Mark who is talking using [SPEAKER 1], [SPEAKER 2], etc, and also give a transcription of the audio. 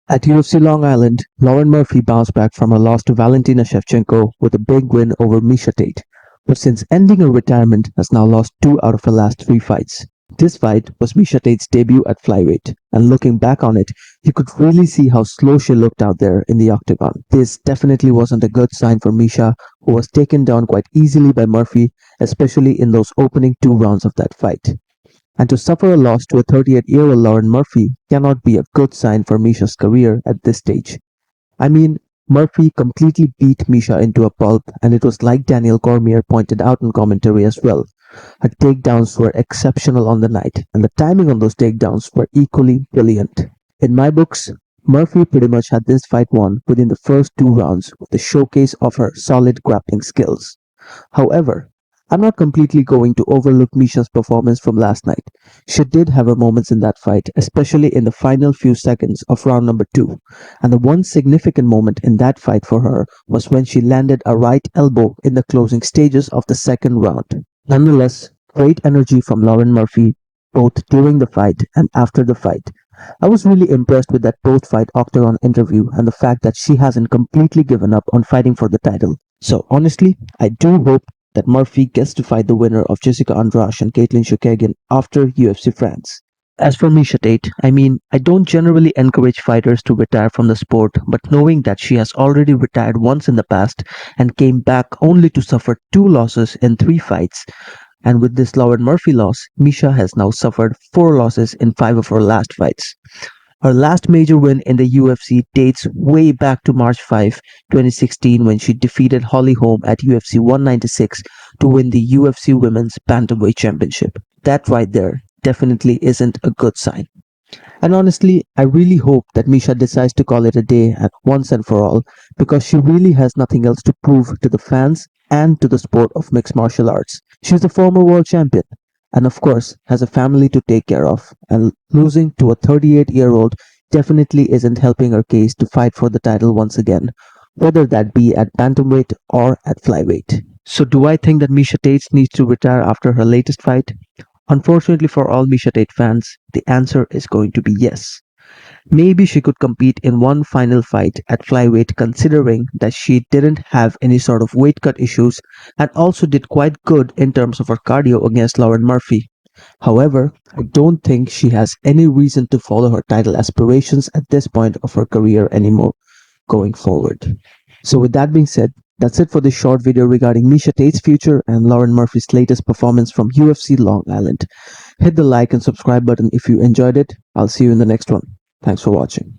[SPEAKER 1] At UFC Long Island, Lauren Murphy bounced back from her loss to Valentina Shevchenko with a big win over Miesha Tate, but since ending her retirement has now lost 2 out of her last 3 fights. This fight was Miesha Tate's debut at flyweight, and looking back on it, you could really see how slow she looked out there in the octagon. This definitely wasn't a good sign for Miesha, who was taken down quite easily by Murphy, especially in those opening 2 rounds of that fight. And to suffer a loss to a 38-year-old Lauren Murphy cannot be a good sign for Misha's career at this stage. I mean, Murphy completely beat Miesha into a pulp, and it was like Daniel Cormier pointed out in commentary as well. Her takedowns were exceptional on the night, and the timing on those takedowns were equally brilliant. In my books, Murphy pretty much had this fight won within the first 2 rounds with the showcase of her solid grappling skills. However, I'm not completely going to overlook Misha's performance from last night. She did have her moments in that fight, especially in the final few seconds of round number 2. And the one significant moment in that fight for her was when she landed a right elbow in the closing stages of the second round. Nonetheless, great energy from Lauren Murphy, both during the fight and after the fight. I was really impressed with that post-fight Octagon interview and the fact that she hasn't completely given up on fighting for the title. So honestly, I do hope that Murphy gets to fight the winner of Jessica Andrade and Caitlin Chukagian after UFC France. As for Miesha Tate, I mean, I don't generally encourage fighters to retire from the sport, but knowing that she has already retired once in the past and came back only to suffer 2 losses in 3 fights, and with this Lauren Murphy loss, Miesha has now suffered 4 losses in 5 of her last fights. Her last major win in the UFC dates way back to March 5, 2016 when she defeated Holly Holm at UFC 196 to win the UFC Women's Bantamweight Championship. That right there definitely isn't a good sign. And honestly, I really hope that Miesha decides to call it a day at once and for all because she really has nothing else to prove to the fans and to the sport of mixed martial arts. She's a former world champion and of course has a family to take care of, and losing to a 38-year-old definitely isn't helping her case to fight for the title once again, whether that be at bantamweight or at flyweight. So do I think that Miesha Tate needs to retire after her latest fight? Unfortunately for all Miesha Tate fans, the answer is going to be yes. Maybe she could compete in one final fight at flyweight considering that she didn't have any sort of weight cut issues and also did quite good in terms of her cardio against Lauren Murphy. However, I don't think she has any reason to follow her title aspirations at this point of her career anymore going forward. So with that being said, that's it for this short video regarding Miesha Tate's future and Lauren Murphy's latest performance from UFC Long Island. Hit the like and subscribe button if you enjoyed it. I'll see you in the next one. Thanks for watching.